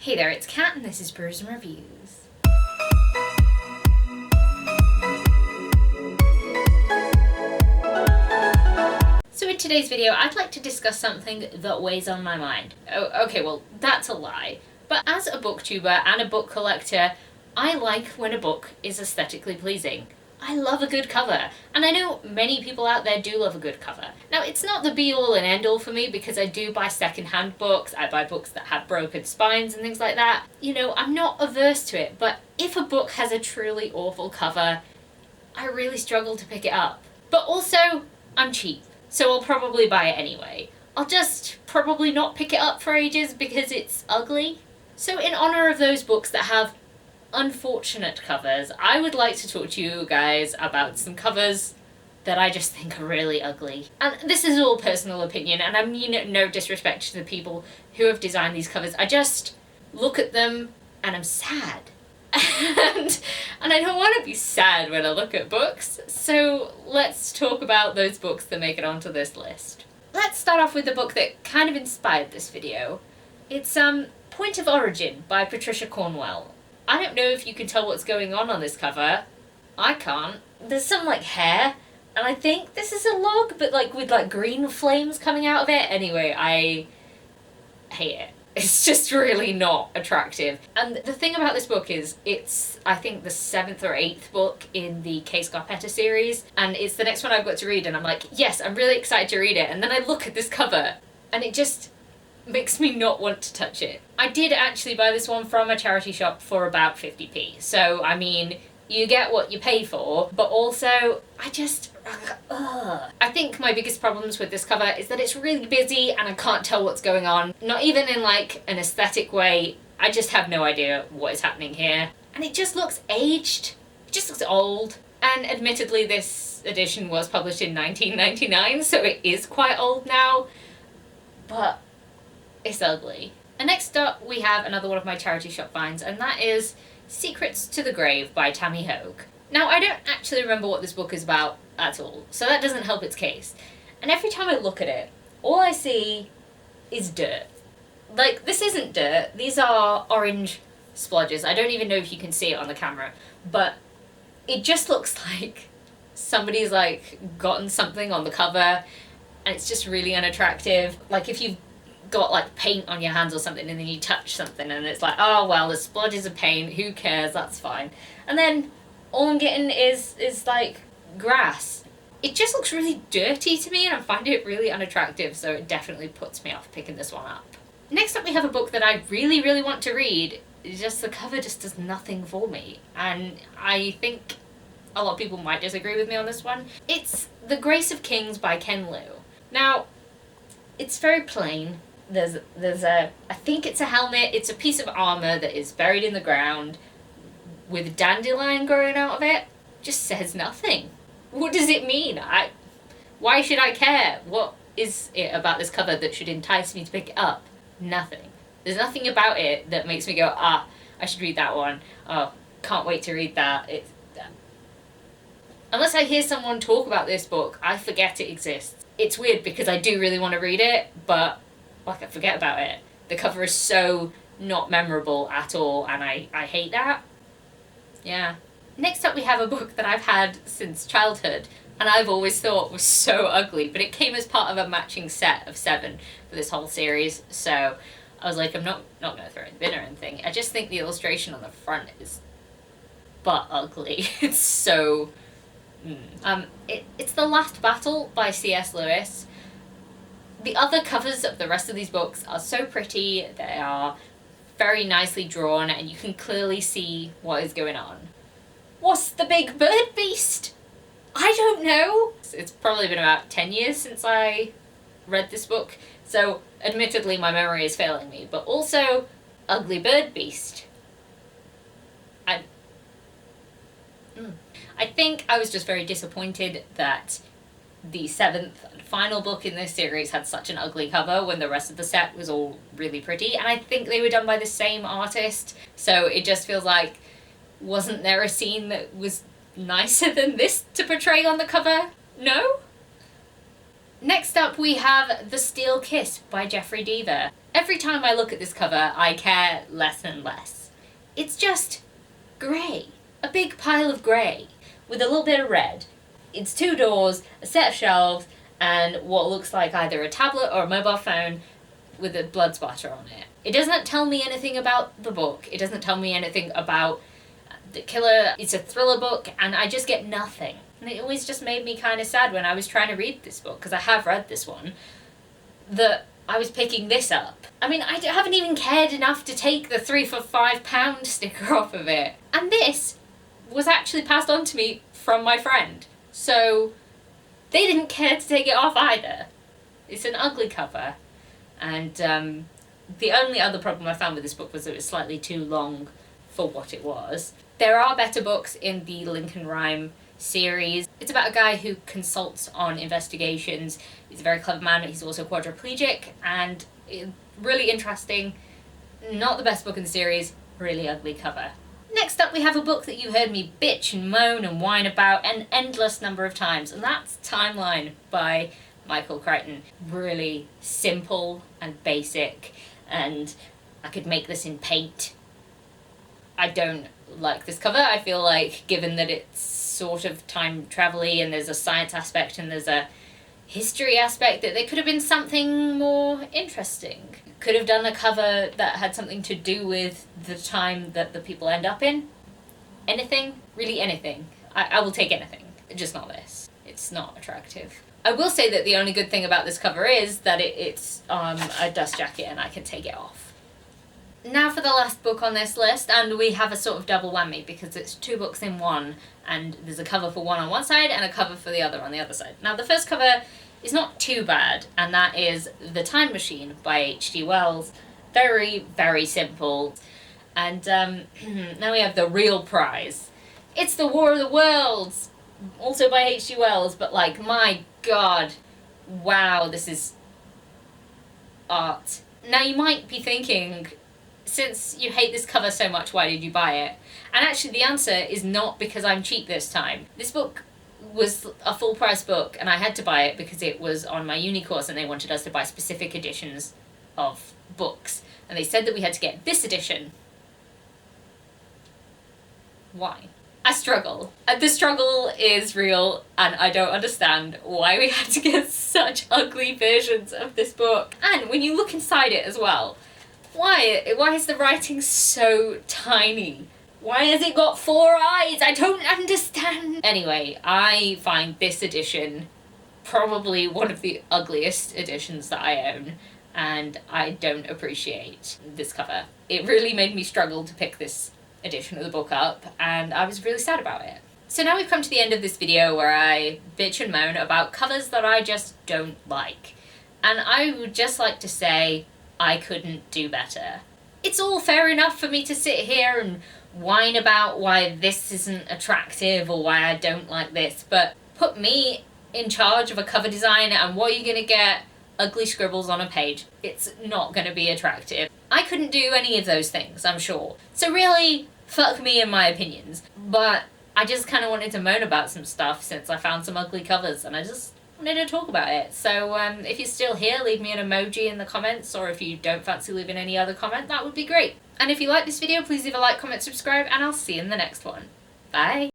Hey there, it's Kat and this is Brews and Reviews. So in today's video, I'd like to discuss something that weighs on my mind. Oh, okay, well, that's a lie. But as a booktuber and a book collector, I like when a book is aesthetically pleasing. I love a good cover, and I know many people out there do love a good cover. Now, it's not the be-all and end-all for me because I do buy second-hand books, I buy books that have broken spines and things like that. You know, I'm not averse to it, but if a book has a truly awful cover, I really struggle to pick it up. But also, I'm cheap, so I'll probably buy it anyway. I'll just probably not pick it up for ages because it's ugly. So in honor of those books that have unfortunate covers, I would like to talk to you guys about some covers that I just think are really ugly. And this is all personal opinion, and I mean no disrespect to the people who have designed these covers. I just look at them and I'm sad. and I don't want to be sad when I look at books, so let's talk about those books that make it onto this list. Let's start off with the book that kind of inspired this video. It's Point of Origin by Patricia Cornwell. I don't know if you can tell what's going on this cover. I can't. There's some hair, and I think this is a log, but with green flames coming out of it. Anyway, I hate it. It's just really not attractive. And the thing about this book is it's, I think, the 7th or 8th book in the Kay Scarpetta series, and it's the next one I've got to read, and I'm like, yes, I'm really excited to read it, and then I look at this cover, and it just makes me not want to touch it. I did actually buy this one from a charity shop for about 50p, so I mean, you get what you pay for, but also, I just, I think my biggest problems with this cover is that it's really busy and I can't tell what's going on. Not even in an aesthetic way, I just have no idea what is happening here. And it just looks aged, it just looks old. And admittedly this edition was published in 1999, so it is quite old now, but it's ugly. And next up we have another one of my charity shop finds, and that is Secrets to the Grave by Tammy Hogue. Now, I don't actually remember what this book is about at all, so that doesn't help its case. And every time I look at it, all I see is dirt. This isn't dirt, these are orange splodges. I don't even know if you can see it on the camera, but it just looks like somebody's gotten something on the cover and it's just really unattractive. If you've got paint on your hands or something and then you touch something and it's oh well, the splodges of paint, who cares, that's fine. And then all I'm getting is grass. It just looks really dirty to me and I find it really unattractive, so it definitely puts me off picking this one up. Next up we have a book that I really, really want to read. It's just the cover just does nothing for me, and I think a lot of people might disagree with me on this one. It's The Grace of Kings by Ken Liu. Now, it's very plain. There's I think it's a helmet, it's a piece of armor that is buried in the ground with a dandelion growing out of it. Just says nothing. What does it mean? Why should I care? What is it about this cover that should entice me to pick it up? Nothing. There's nothing about it that makes me go, I should read that one. Oh, can't wait to read that. Unless I hear someone talk about this book, I forget it exists. It's weird because I do really want to read it, but I forget about it. The cover is so not memorable at all, and I hate that. Yeah. Next up we have a book that I've had since childhood, and I've always thought was so ugly, but it came as part of a matching set of 7 for this whole series, so I was like, I'm not gonna throw it in the bin or anything. I just think the illustration on the front is but ugly. It's so... It's The Last Battle by C.S. Lewis. The other covers of the rest of these books are so pretty, they are very nicely drawn, and you can clearly see what is going on. What's the big bird beast? I don't know! It's probably been about 10 years since I read this book, so admittedly my memory is failing me, but also, ugly bird beast. I think I was just very disappointed that the 7th and final book in this series had such an ugly cover when the rest of the set was all really pretty, and I think they were done by the same artist, so it just feels like, wasn't there a scene that was nicer than this to portray on the cover? No? Next up we have The Steel Kiss by Jeffrey Deaver. Every time I look at this cover, I care less and less. It's just grey. A big pile of grey with a little bit of red. It's 2 doors, a set of shelves, and what looks like either a tablet or a mobile phone with a blood splatter on it. It doesn't tell me anything about the book. It doesn't tell me anything about the killer. It's a thriller book, and I just get nothing. And it always just made me kind of sad when I was trying to read this book, because I have read this one, that I was picking this up. I mean, I haven't even cared enough to take the 3 for £5 sticker off of it. And this was actually passed on to me from my friend. So they didn't care to take it off either. It's an ugly cover. And the only other problem I found with this book was that it was slightly too long for what it was. There are better books in the Lincoln Rhyme series. It's about a guy who consults on investigations. He's a very clever man, but he's also quadriplegic, and really interesting. Not the best book in the series, really ugly cover. Next up, we have a book that you heard me bitch and moan and whine about an endless number of times, and that's Timeline by Michael Crichton. Really simple and basic, and I could make this in paint. I don't like this cover. I feel like, given that it's sort of time travel-y and there's a science aspect and there's a history aspect, that there could have been something more interesting. Could have done a cover that had something to do with the time that the people end up in. Anything. Really anything. I will take anything. Just not this. It's not attractive. I will say that the only good thing about this cover is that it's a dust jacket and I can take it off. Now for the last book on this list, and we have a sort of double whammy because it's 2 books in one, and there's a cover for one on one side and a cover for the other on the other side. Now the first cover is not too bad, and that is The Time Machine by H.G. Wells. Very, very simple. And now we have the real prize. It's The War of the Worlds, also by H.G. Wells, but like, my god, wow, this is art. Now you might be thinking, since you hate this cover so much, why did you buy it? And actually the answer is not because I'm cheap this time. This book was a full price book and I had to buy it because it was on my uni course and they wanted us to buy specific editions of books. And they said that we had to get this edition. Why? I struggle. The struggle is real, and I don't understand why we had to get such ugly versions of this book. And when you look inside it as well, why is the writing so tiny? Why has it got 4 eyes? I don't understand. Anyway, I find this edition probably one of the ugliest editions that I own, and I don't appreciate this cover. It really made me struggle to pick this edition of the book up, and I was really sad about it. So now we've come to the end of this video where I bitch and moan about covers that I just don't like. And I would just like to say, I couldn't do better. It's all fair enough for me to sit here and whine about why this isn't attractive or why I don't like this, but put me in charge of a cover design and what are you gonna get? Ugly scribbles on a page. It's not gonna be attractive. I couldn't do any of those things, I'm sure. So really, fuck me and my opinions. But I just kind of wanted to moan about some stuff since I found some ugly covers and I just wanted to talk about it. So if you're still here, leave me an emoji in the comments, or if you don't fancy leaving any other comment, that would be great. And if you like this video, please leave a like, comment, subscribe, and I'll see you in the next one. Bye!